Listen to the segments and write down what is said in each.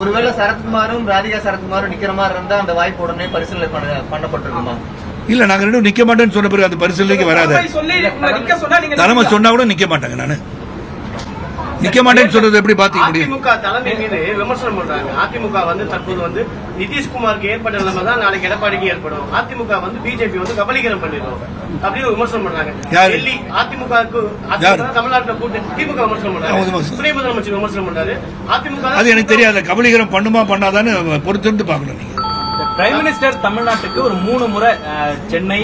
ஒருவேளை சரத்குமாரும் ராதிகா சரத்குமாரும் நிக்கிற மாதிரி இருந்தா அந்த வாய்ப்பு உடனே பரிசீலனை பண்ணப்பட்டிருக்குமா? இல்ல, நாங்க ரெண்டும் நிக்க மாட்டேன்னு சொன்ன பிறகு அந்த பரிசீலனைக்கு வராது. தலைமை சொன்னா கூட நிக்க மாட்டாங்க. நானு நிக்க மாட்டேன்னு சொல்றது எப்படி பாத்துக்க முடியும்? அதிமுக தலைமை மீது விமர்சனம் பண்றாங்க. அதிமுக தற்போது நிதிஷ்குமாருக்கு ஏற்பட்ட நிலைமை தான் நாளைக்கு எடப்பாடிக்கு ஏற்படும். அதிமுக பிஜேபி கபலீகரம் பண்ணிடும் அப்படின்னு விமர்சனம் பண்றாங்க. அதிமுகவுக்கு தமிழ்நாட்டில் கூட்டு திமுக விமர்சனம் பண்றாங்க. துணை முதலமைச்சர் விமர்சனம் பண்றாரு. அதிமுக அது எனக்கு தெரியாது. கபலீகரம் பண்ணுமா பண்ணாதான்னு பொறுத்திருந்து பாக்கணும். நீங்க பிரைம் மினிஸ்டர் தமிழ்நாட்டுக்கு ஒரு 3 முறை சென்னை,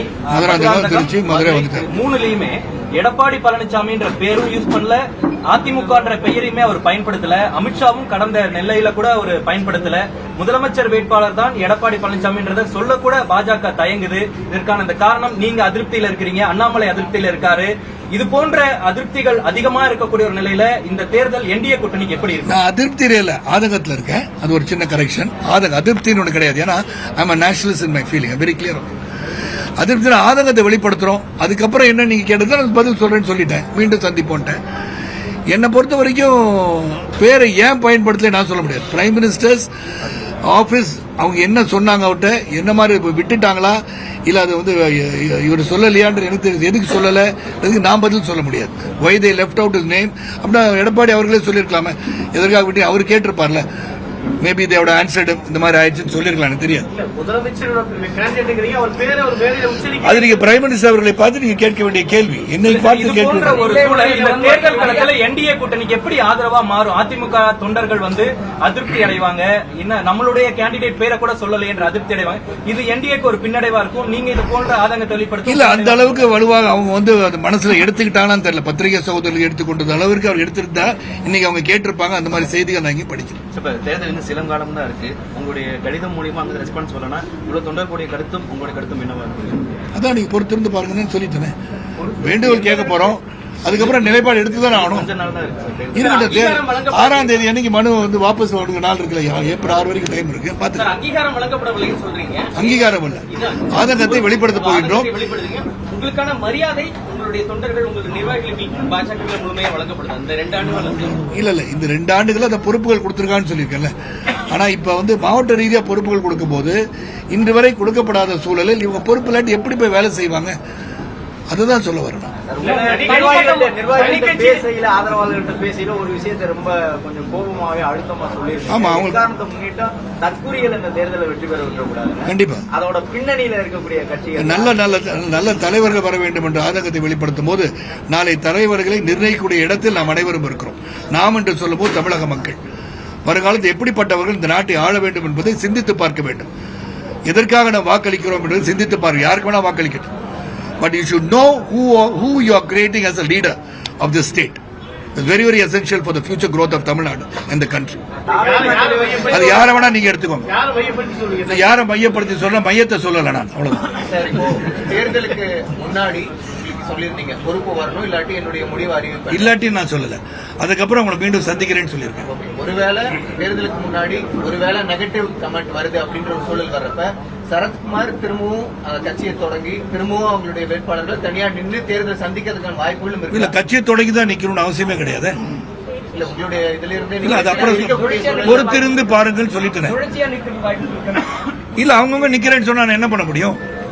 திருச்சி, மதுரை வந்துட்டாரு. 3லயுமே எடப்பாடி பழனிசாமின்ற பேரும் யூஸ் பண்ணல, அதிமுக பெயரையுமே அவர் பயன்படுத்தல. அமித்ஷாவும் கடந்த நெல்லையில கூட அவர் பயன்படுத்தல. முதலமைச்சர் வேட்பாளர் தான் எடப்பாடி பழனிசாமின்றத சொல்ல கூட பாஜக தயங்குது. இதற்கான இந்த காரணம், நீங்க அதிருப்தியில இருக்கிறீங்க, அண்ணாமலை அதிருப்தியில இருக்காரு. இது போன்ற அதிருப்திகள் அதிகமா இருக்கக்கூடிய ஒரு நிலையில இந்த தேர்தல் என்டிஏ கூட்டணிக்கு எப்படி இருக்கு? நான் அதிருப்தியில இல்ல, ஆதங்கத்தில் இருக்கேன். அது ஒரு சின்ன கரெக்ஷன். அதிருப்தின்னு ஒண்ணு கிடையாது. ஏன்னா I am nationalist in my feeling, very clear. அதிருப்தி ஆதங்கத்தை வெளிப்படுத்துறோம். அதுக்கப்புறம் என்ன நீங்க கேட்டது பதில் சொல்றேன்னு சொல்லிட்டேன். மீண்டும் சந்திப்போன்ட்டேன். என்னை பொறுத்த வரைக்கும் பேரை ஏன் பயன்படுத்தல நான் சொல்ல முடியாது. பிரைம் மினிஸ்டர்ஸ் ஆபீஸ் அவங்க என்ன சொன்னாங்க, அவர்கிட்ட என்ன மாதிரி விட்டுட்டாங்களா, இல்ல அது இவர் சொல்லலையான்ற எனக்கு தெரியுது. எதுக்கு சொல்லல, எதுக்கு நான் பதில் சொல்ல முடியாது. why they left out his name அப்படின்னா எடப்பாடி அவர்களே சொல்லியிருக்கலாமே. எதற்காக விட்டு அவர் கேட்டிருப்பார்ல. மேபி தேவோட ஆன்சர்டு இந்த மாதிரி ஆயிடுச்சுன்னு சொல்லிருக்கலாம். எனக்கு தெரியாது. அது நீங்க பிரைம் மினிஸ்டர் அவர்களை பார்த்து நீங்க கேட்க வேண்டிய கேள்வி. என்னை பார்த்து கேட்க ஒரு தேர்தல் களத்தில் என்டிஏ கூட்டணிக்கு எப்படி ஆதரவா மாறும்? அதிமுக தொண்டர்கள் அதிருப்தி அடைவாங்க. நம்மளுடைய கேண்டிடேட் பேரை கூட சொல்லலை என்று அதிருப்தி அடைவாங்க. இது என்டிஏக்கு ஒரு பின்னடைவா இருக்கும். நீங்க இது போன்ற ஆதங்கத்தை வெளிப்படுத்த இல்ல. அந்த அளவுக்கு வலுவாக அவங்க மனசுல எடுத்துக்கிட்டாங்கன்னு தெரியல. பத்திரிகை சகோதரர்கள் எடுத்துக்கொண்டது அளவுக்கு அவர் எடுத்திருந்தா இன்னைக்கு அவங்க கேட்டிருப்பாங்க. அந்த மாதிரி செய்திகள் நான் இங்கே படிக்கிறேன். சில காலம் தான் இருக்கு. உங்களுடைய கடிதம் மூலியமா அங்க ரெஸ்பான்ஸ் சொல்லணும். இவ்வளவு தொண்டர்களுடைய கருத்தும் உங்களுடைய கருத்தும் என்னவா இருக்கு? அதான் நீங்க பொறுத்திருந்து பாருங்கன்னு சொல்லிட்டேன். வேண்டுகோள் கேட்க போறோம். அதுக்கப்புறம் நிலைப்பாடு எடுத்துதான் ஆகணும். 6ஆம் தேதி அன்னைக்கு மனு வாபஸ் வாங்க நாள் இருக்குல்ல. ஏப்ரல் 6 வரைக்கும் டைம் இருக்கு. பாத்து அங்கீகாரம் வழங்கப்படவில்லை சொல்றீங்க. அங்கீகாரம் இல்ல, ஆதங்கத்தை வெளிப்படுத்த போகின்றோம். உங்களுக்கான மரியாதை உங்களுடைய தொண்டர்கள், உங்களுடைய நிர்வாகிகளுக்கு பாஜக முழுமையா வழங்கப்படுது அந்த 2 ஆண்டுகள்? இல்ல, இந்த 2 ஆண்டுகள் அந்த பொறுப்புகள் கொடுத்திருக்கான்னு சொல்லியிருக்கேன்ல. ஆனா இப்ப மாவட்ட ரீதியா பொறுப்புகள் கொடுக்கும் போது இன்று வரை கொடுக்கப்படாத சூழலில் இவங்க பொறுப்பு இல்லாட்டி எப்படி போய் வேலை செய்வாங்க? அதுதான் சொல்ல வரணும். ஆதரவாளர்கள்ட்ட பேசல ஒரு விஷயத்தை ரொம்ப கொஞ்சம் கோபமாவே அழுத்தமா சொல்லியிருக்காங்க. தற்கூரியல் இந்த தேர்தலை வெற்றி பெற விட்டுறக்கூடாது. கண்டிப்பா அதோட பின்னணியில இருக்கக்கூடிய கட்சிகள் நல்ல தலைவர்கள் வர வேண்டும் என்ற ஆதங்கத்தை வெளிப்படுத்தும் போது நாளை தலைவர்களை நிர்ணயிக்கக்கூடிய இடத்தில் நாம் அனைவரும் இருக்கிறோம். நாம் என்று சொல்லும் போது தமிழக மக்கள் வருங்காலத்தில் எப்படிப்பட்டவர்கள் இந்த நாட்டை ஆள வேண்டும் என்பதை சிந்தித்து பார்க்க வேண்டும். எதற்காக நாம் வாக்களிக்கிறோம் என்பதை சிந்தித்து பார்க்க. யாருக்கு வேணா வாக்களிக்கட்டும். But you should know who you are creating as a leader of this state. It's very, very essential for the future growth of Tamil Nadu and the country. அது யார வேணா நீங்க எடுத்துக்கோங்க. யாரை மையப்படுத்தி சொல்ல, மையத்தை சொல்லல நான். அவ்வளவுதான். தேர்தலுக்கு முன்னாடி சொல்லிருந்தீங்க பொறுப்பு வரணும், இல்லாட்டி என்னுடைய முடிவு அறிவிப்பேன். இல்லாட்டி நான் சொல்லல. அதுக்கப்புறம் உங்களை மீண்டும் சந்திக்கிறேன்னு சொல்லியிருக்கேன். ஒருவேளை தேர்தலுக்கு முன்னாடி ஒருவேளை நெகட்டிவ் கமெண்ட் வருது அப்படின்ற ஒரு சூழல் வர்றப்ப சரத்குமார் திரும்பவும் கட்சியை தொடங்கி திரும்பவும் அவங்களுடைய வேட்பாளர்கள் தனியா நின்று தேர்தல் சந்திக்கிறதுக்கான வாய்ப்புகளும் இருக்கு. இல்ல, கட்சியை தொடங்கி தான் நிக்கணும்னு அவசியமே கிடையாது. இல்ல, உங்களுடைய இதுல இருந்து இல்ல, அது அப்புறம் பொறுத்திருந்து பாருங்கன்னு சொல்லிட்டேன். இல்ல, அவங்கவுங்க நிக்கிறேன்னு சொன்னா என்ன பண்ண முடியும்?